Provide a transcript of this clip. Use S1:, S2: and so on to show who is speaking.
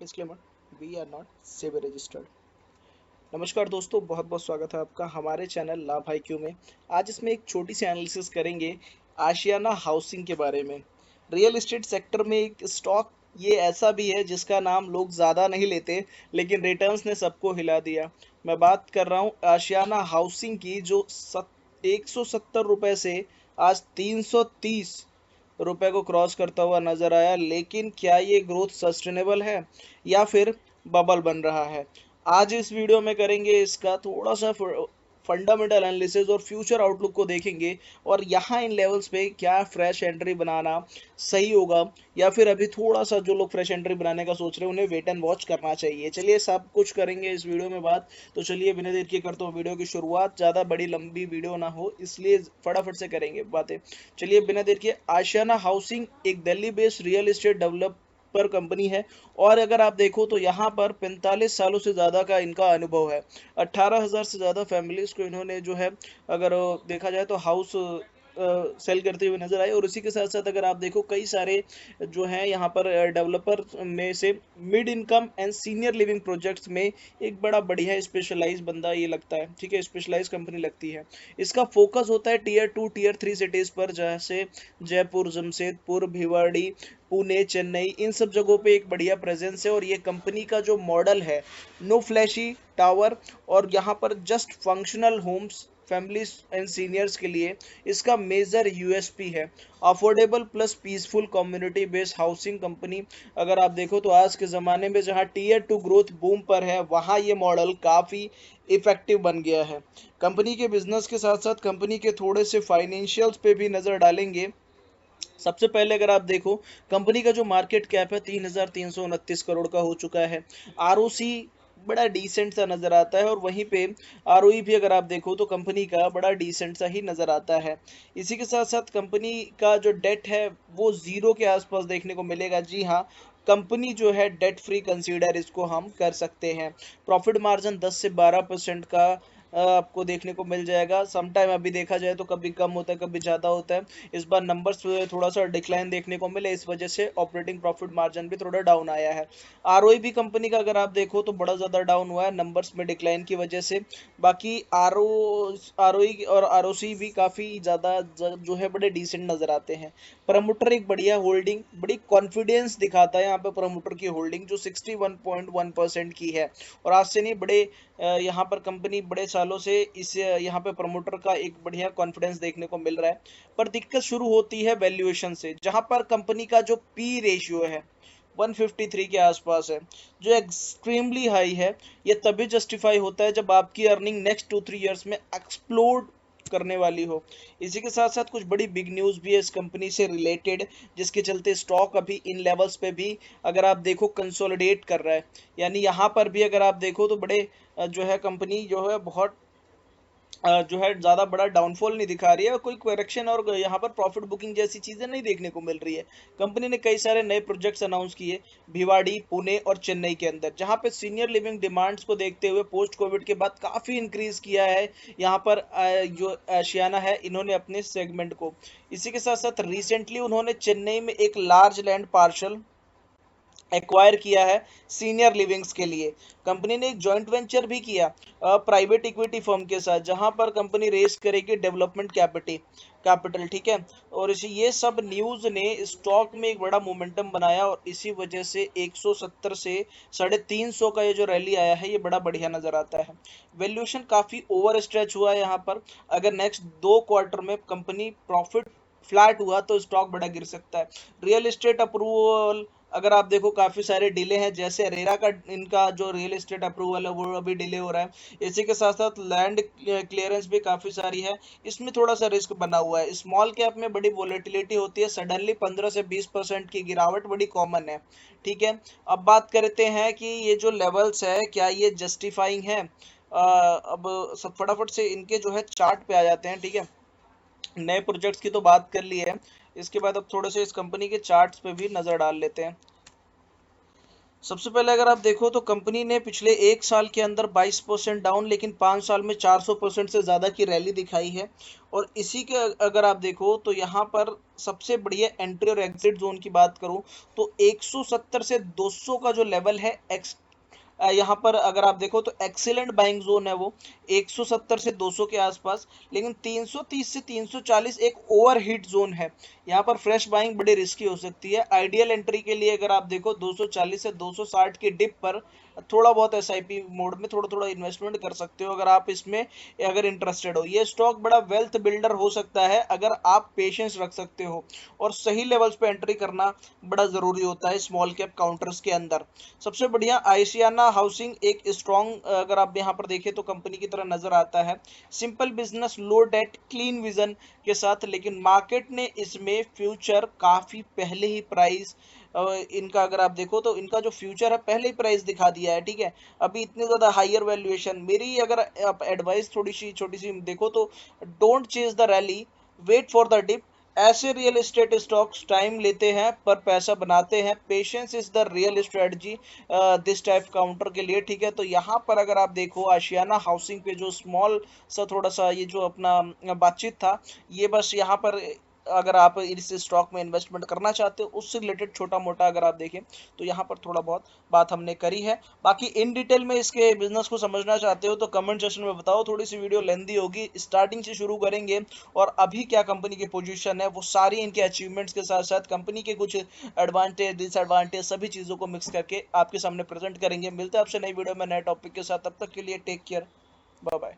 S1: Disclaimer, we are not SEBI registered. नमस्कार दोस्तों, बहुत बहुत स्वागत है आपका हमारे चैनल लाभ IQ में। आज इसमें एक छोटी सी एनालिसिस करेंगे आशियाना हाउसिंग के बारे में। रियल एस्टेट सेक्टर में एक स्टॉक ये ऐसा भी है जिसका नाम लोग ज़्यादा नहीं लेते, लेकिन रिटर्न्स ने सबको हिला दिया। मैं बात कर रहा हूँ आशियाना हाउसिंग की, जो 170 रुपये से आज 330 रुपए को क्रॉस करता हुआ नजर आया। लेकिन क्या ये ग्रोथ सस्टेनेबल है या फिर बबल बन रहा है? आज इस वीडियो में करेंगे इसका थोड़ा सा फंडामेंटल एनालिसिस और फ्यूचर आउटलुक को देखेंगे, और यहाँ इन लेवल्स पे क्या फ्रेश एंट्री बनाना सही होगा या फिर अभी थोड़ा सा जो लोग फ्रेश एंट्री बनाने का सोच रहे हैं उन्हें वेट एंड वॉच करना चाहिए। चलिए सब कुछ करेंगे इस वीडियो में बात। तो चलिए बिना देर के करता हूँ वीडियो की शुरुआत। ज़्यादा बड़ी लंबी वीडियो ना हो इसलिए फटाफट से करेंगे बातें। चलिए बिना देर के, आशियाना हाउसिंग एक Delhi based real estate developer company है, और अगर आप देखो तो यहाँ पर 45 सालों से ज़्यादा का इनका अनुभव है। 18,000 से ज़्यादा फैमिलीज को इन्होंने जो है, अगर देखा जाए तो हाउस सेल करते हुए नजर आए। और इसी के साथ साथ अगर आप देखो कई सारे जो हैं यहाँ पर डेवलपर में से mid income and senior living projects में एक बड़ा बढ़िया स्पेशलाइज बंदा ये लगता है, ठीक है, स्पेशलाइज कंपनी लगती है। इसका फोकस होता है टियर 2 टियर 3 सिटीज पर, जैसे जयपुर, जमशेदपुर, भिवाड़ी, पुणे, चेन्नई, इन सब जगहों पे एक बढ़िया प्रेजेंस है। और ये कंपनी का जो मॉडल है, नो फ्लैशी टावर और यहाँ पर just functional homes families and seniors के लिए इसका मेजर यूएसपी है। Affordable plus peaceful community based housing company. अगर आप देखो तो आज के ज़माने में जहां टियर 2 ग्रोथ बूम पर है, वहां ये मॉडल काफ़ी इफेक्टिव बन गया है। कंपनी के बिजनेस के साथ साथ कंपनी के थोड़े से फाइनेंशियल्स पे भी नज़र डालेंगे। सबसे पहले अगर आप देखो, कंपनी का जो मार्केट कैप है 3,329 करोड़ का हो चुका है। आरओसी बड़ा डिसेंट सा नजर आता है, और वहीं पे आरओई भी अगर आप देखो तो कंपनी का बड़ा डिसेंट सा ही नजर आता है। इसी के साथ साथ कंपनी का जो डेट है वो जीरो के आसपास देखने को मिलेगा। जी हाँ, कंपनी जो है डेट फ्री कंसीडर इसको हम कर सकते हैं। प्रॉफिट मार्जिन 10 से 12% का आपको देखने को मिल जाएगा। समटाइम अभी देखा जाए तो कभी कम होता है, कभी ज़्यादा होता है। इस बार नंबर्स थोड़ा सा डिक्लाइन देखने को मिले, इस वजह से ऑपरेटिंग प्रॉफिट मार्जिन भी थोड़ा डाउन आया है। आरओई भी कंपनी का अगर आप देखो तो बड़ा ज़्यादा डाउन हुआ है नंबर्स में डिक्लाइन की वजह से। बाकी आरओई और आरओसी भी काफ़ी ज़्यादा जो है बड़े डिसेंट नज़र आते हैं। प्रमोटर एक बढ़िया होल्डिंग, बड़ी कॉन्फिडेंस दिखाता है यहाँ पे प्रमोटर की होल्डिंग, जो 61.1% की है। और आज से नहीं, बड़े यहाँ पर कंपनी बड़े सालों से इस यहाँ पे प्रमोटर का एक बढ़िया कॉन्फिडेंस देखने को मिल रहा है। पर दिक्कत शुरू होती है वैल्यूएशन से, जहां पर कंपनी का जो पी रेशियो है 153 के आसपास है, जो एक्सट्रीमली हाई है। ये तभी जस्टिफाई होता है जब आपकी अर्निंग नेक्स्ट 2-3 ईयर्स में एक्सप्लोड करने वाली हो। इसी के साथ साथ कुछ बड़ी बिग न्यूज़ भी है इस कंपनी से रिलेटेड, जिसके चलते स्टॉक अभी इन लेवल्स पे भी अगर आप देखो कंसोलिडेट कर रहा है। यानी यहाँ पर भी अगर आप देखो तो बड़े जो है कंपनी जो है बहुत जो है ज़्यादा बड़ा डाउनफॉल नहीं दिखा रही है, और कोई करेक्शन और यहाँ पर प्रॉफिट बुकिंग जैसी चीज़ें नहीं देखने को मिल रही है। कंपनी ने कई सारे नए प्रोजेक्ट्स अनाउंस किए भिवाड़ी, पुणे और चेन्नई के अंदर, जहाँ पे सीनियर लिविंग डिमांड्स को देखते हुए पोस्ट कोविड के बाद काफ़ी इंक्रीज किया है यहाँ पर जो आशियाना है इन्होंने अपने सेगमेंट को। इसी के साथ साथ रिसेंटली उन्होंने चेन्नई में एक लार्ज लैंड पार्शल एक्वायर किया है सीनियर लिविंग्स के लिए। कंपनी ने एक जॉइंट वेंचर भी किया प्राइवेट इक्विटी फर्म के साथ, जहां पर कंपनी रेस करेगी डेवलपमेंट कैपिटल, ठीक है। और इसी ये सब न्यूज़ ने स्टॉक में एक बड़ा मोमेंटम बनाया, और इसी वजह से 170 से 350 का ये जो रैली आया है ये बड़ा बढ़िया नजर आता है। वैल्यूएशन काफ़ी ओवर स्ट्रेच हुआ है यहाँ पर। अगर नेक्स्ट 2 क्वार्टर में कंपनी प्रॉफिट फ्लैट हुआ तो स्टॉक बड़ा गिर सकता है। रियल एस्टेट अप्रूवल अगर आप देखो काफ़ी सारे डिले हैं, जैसे रेरा का इनका जो रियल एस्टेट अप्रूवल है वो अभी डिले हो रहा है। इसी के साथ साथ लैंड क्लियरेंस भी काफ़ी सारी है, इसमें थोड़ा सा रिस्क बना हुआ है। स्मॉल कैप में बड़ी वोलेटिलिटी होती है, सडनली 15 से 20% की गिरावट बड़ी कॉमन है, ठीक है। अब बात करते हैं कि ये जो लेवल्स है क्या ये जस्टिफाइंग है। अब सब फटाफट से इनके जो है चार्ट पे आ जाते हैं, ठीक है। नए प्रोजेक्ट्स की तो बात कर ली है, इसके बाद अब थोड़े से इस कंपनी के चार्ट्स पे भी नज़र डाल लेते हैं। सबसे पहले अगर आप देखो तो कंपनी ने पिछले 1 साल के अंदर 22% डाउन, लेकिन 5 साल में 400% से ज़्यादा की रैली दिखाई है। और इसी के अगर आप देखो तो यहाँ पर सबसे बढ़िया एंट्री और एग्जिट जोन की बात करूँ तो 170 से 200 का जो लेवल है यहाँ पर अगर आप देखो तो एक्सीलेंट बाइंग जोन है वो 170 से 200 के आसपास। लेकिन 330 से 340 एक ओवरहीट जोन है, यहाँ पर फ्रेश बाइंग बड़ी रिस्की हो सकती है। आइडियल एंट्री के लिए अगर आप देखो 240 से 260 की डिप पर थोड़ा बहुत एसआईपी मोड में थोड़ा थोड़ा इन्वेस्टमेंट कर सकते हो अगर आप इसमें अगर इंटरेस्टेड हो। ये स्टॉक बड़ा वेल्थ बिल्डर हो सकता है अगर आप पेशेंस रख सकते हो, और सही लेवल्स पे एंट्री करना बड़ा जरूरी होता है स्मॉल कैप काउंटर्स के अंदर। सबसे बढ़िया आशियाना हाउसिंग एक स्ट्रॉन्ग अगर आप यहाँ पर देखें तो कंपनी की तरह नजर आता है। सिंपल बिजनेस, लो डेट, क्लीन विजन के साथ। लेकिन मार्केट ने इसमें फ्यूचर काफी पहले ही प्राइस इनका अगर आप देखो तो इनका जो फ्यूचर है पहले ही प्राइस दिखा दिया है, ठीक है। अभी इतने ज्यादा हायर वैल्यूएशन, मेरी अगर आप एडवाइस थोड़ी सी छोटी सी देखो तो don't chase the rally, wait for the dip. ऐसे रियल एस्टेट स्टॉक्स टाइम लेते हैं पर पैसा बनाते हैं। Patience is the real strategy this type counter के लिए, ठीक है। तो यहाँ पर अगर आप देखो आशियाना हाउसिंग पे जो स्मॉल सा थोड़ा सा ये जो अपना बातचीत था, ये बस यहाँ पर अगर आप इस स्टॉक में इन्वेस्टमेंट करना चाहते हो उससे रिलेटेड छोटा मोटा अगर आप देखें तो यहाँ पर थोड़ा बहुत बात हमने करी है। बाकी इन डिटेल में इसके बिजनेस को समझना चाहते हो तो कमेंट सेक्शन में बताओ। थोड़ी सी वीडियो लेंदी होगी, स्टार्टिंग से शुरू करेंगे और अभी क्या कंपनी की पोजीशन है वो सारी इनके अचीवमेंट्स के साथ साथ कंपनी के कुछ एडवांटेज डिसएडवांटेज सभी चीज़ों को मिक्स करके आपके सामने प्रेजेंट करेंगे। मिलते हैं आपसे नई वीडियो में नए टॉपिक के साथ, तब तक के लिए टेक केयर, बाय बाय।